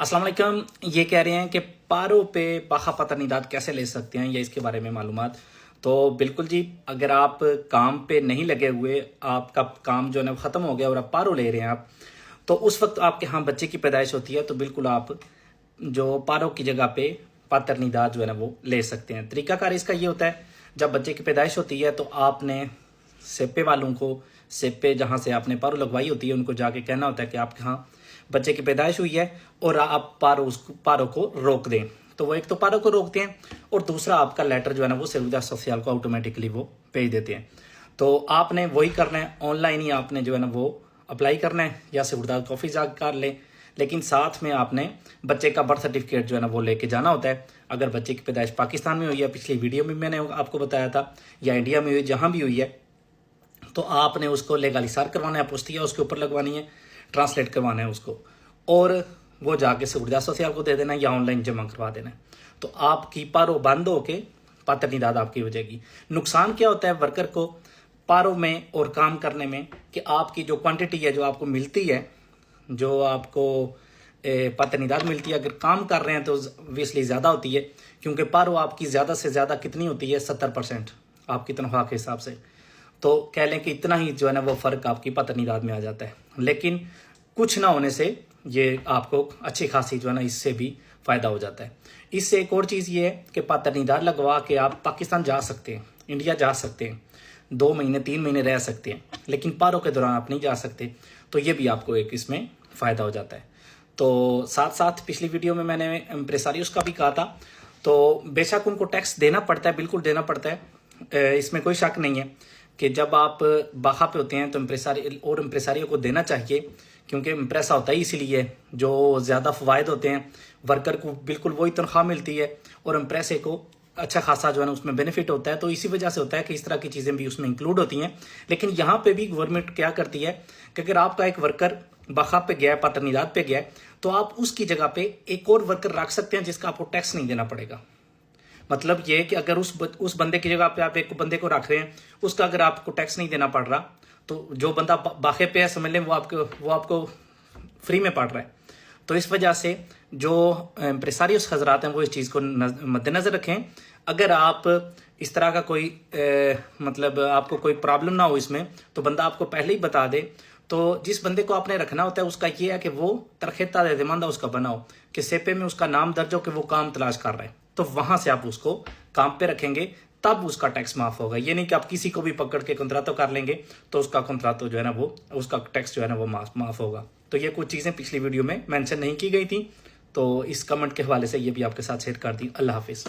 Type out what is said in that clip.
السلام علیکم. یہ کہہ رہے ہیں کہ پاروں پہ باخبر ترنیدات کیسے لے سکتے ہیں یا اس کے بارے میں معلومات. تو بالکل جی، اگر آپ کام پہ نہیں لگے ہوئے، آپ کا کام جو ہے نا ختم ہو گیا اور آپ پارو لے رہے ہیں تو اس وقت آپ کے ہاں بچے کی پیدائش ہوتی ہے، تو بالکل آپ جو پارو کی جگہ پہ ترنیدات جو ہے نا وہ لے سکتے ہیں. طریقہ کار اس کا یہ ہوتا ہے، جب بچے کی پیدائش ہوتی ہے تو آپ نے سیپے والوں کو، سیپے جہاں سے آپ نے پارو لگوائی ہوتی ہے، ان کو جا کے کہنا ہوتا ہے کہ آپ کے ہاں بچے کی پیدائش ہوئی ہے اور آپ پارو کو روک دیں. تو وہ ایک تو پارو کو روکتے ہیں اور دوسرا آپ کا لیٹر جو ہے نا وہ سیولدہ سوسیال کو آٹومیٹکلی وہ بھیج دیتے ہیں. تو آپ نے وہی کرنا ہے، آن لائن ہی آپ نے جو ہے نا وہ اپلائی کرنا ہے یا سیولدہ آفس جا کر لیں، لیکن ساتھ میں آپ نے بچے کا برتھ سرٹیفکیٹ جو ہے نا وہ لے کے جانا ہوتا ہے. اگر بچے کی پیدائش پاکستان میں ہوئی ہے، پچھلی ویڈیو میں نے آپ کو بتایا تھا، یا انڈیا میں ہوئی، جہاں بھی ہوئی ہے، تو آپ نے اس کو لیگالیسار کروانا ہے، اپوسٹیا اس کے اوپر لگوانی ہے، ٹرانسلیٹ کروانا ہے اس کو، اور وہ جا کے سیولدہ سوسیال کو دے دینا یا آن لائن جمع کروا دینا ہے. تو آپ کی پارو بند ہو کے ترنیدات آپ کی ہو جائے گی. نقصان کیا ہوتا ہے ورکر کو پارو میں اور کام کرنے میں، کہ آپ کی جو کوانٹٹی ہے جو آپ کو ملتی ہے، جو آپ کو ترنیدات ملتی ہے، اگر کام کر رہے ہیں تو ویسلی زیادہ ہوتی ہے، کیونکہ پارو آپ کی زیادہ سے زیادہ کتنی ہوتی ہے؟ 70% آپ کی تنخواہ کے حساب سے. تو کہہ لیں کہ اتنا ہی جو ہے نا وہ فرق آپ کی ترنیدات میں آ جاتا ہے. لیکن کچھ نہ ہونے سے یہ آپ کو اچھی خاصی جو ہے نا اس سے بھی فائدہ ہو جاتا ہے. اس سے ایک اور چیز یہ ہے کہ ترنیدات لگوا کے آپ پاکستان جا سکتے ہیں، انڈیا جا سکتے ہیں، 2 مہینے 3 مہینے رہ سکتے ہیں، لیکن پارو کے دوران آپ نہیں جا سکتے. تو یہ بھی آپ کو ایک اس میں فائدہ ہو جاتا ہے. تو ساتھ ساتھ پچھلی ویڈیو میں نے امپریساریوس کا بھی کہا تھا، تو بے شک ان کو ٹیکس دینا پڑتا ہے، بالکل دینا پڑتا ہے، اس میں کوئی شک نہیں ہے کہ جب آپ باخا پہ ہوتے ہیں تو امپریساریوں کو دینا چاہیے، کیونکہ امپریسا ہوتا ہی اسی لیے جو زیادہ فوائد ہوتے ہیں، ورکر کو بالکل وہی تنخواہ ملتی ہے اور امپریسے کو اچھا خاصا جو ہے نا اس میں بینیفٹ ہوتا ہے. تو اسی وجہ سے ہوتا ہے کہ اس طرح کی چیزیں بھی اس میں انکلوڈ ہوتی ہیں. لیکن یہاں پہ بھی گورنمنٹ کیا کرتی ہے کہ اگر آپ کا ایک ورکر باخا پہ گیا ہے، ترنیدات پہ گیا ہے، تو آپ اس کی جگہ پہ ایک اور ورکر رکھ سکتے ہیں جس کا آپ کو ٹیکس نہیں دینا پڑے گا. مطلب یہ کہ اگر اس بندے کی جگہ پہ آپ ایک بندے کو رکھ رہے ہیں، اس کا اگر آپ کو ٹیکس نہیں دینا پڑ رہا، تو جو بندہ باخے پہ ہے سمجھ لیں وہ آپ کو فری میں پڑ رہا ہے. تو اس وجہ سے جو امپریساریوس حضرات ہیں وہ اس چیز کو مد نظر رکھیں. اگر آپ اس طرح کا کوئی مطلب آپ کو کوئی پرابلم نہ ہو اس میں، تو بندہ آپ کو پہلے ہی بتا دے. تو جس بندے کو آپ نے رکھنا ہوتا ہے اس کا یہ ہے کہ وہ ترخیتہ اعتمادہ اس کا بنا ہو، کہ سیپے میں اس کا نام درج ہو کہ وہ کام تلاش کر رہا ہے. تو وہاں سے آپ اس کو کام پہ رکھیں گے، تب اس کا ٹیکس معاف ہوگا. یہ نہیں کہ آپ کسی کو بھی پکڑ کے کنتراتو کر لیں گے تو اس کا کنتراتو جو ہے نا وہ اس کا ٹیکس جو ہے نا وہ معاف ہوگا. تو یہ کچھ چیزیں پچھلی ویڈیو میں مینشن نہیں کی گئی تھیں، تو اس کمنٹ کے حوالے سے یہ بھی آپ کے ساتھ شیئر کر دی. اللہ حافظ.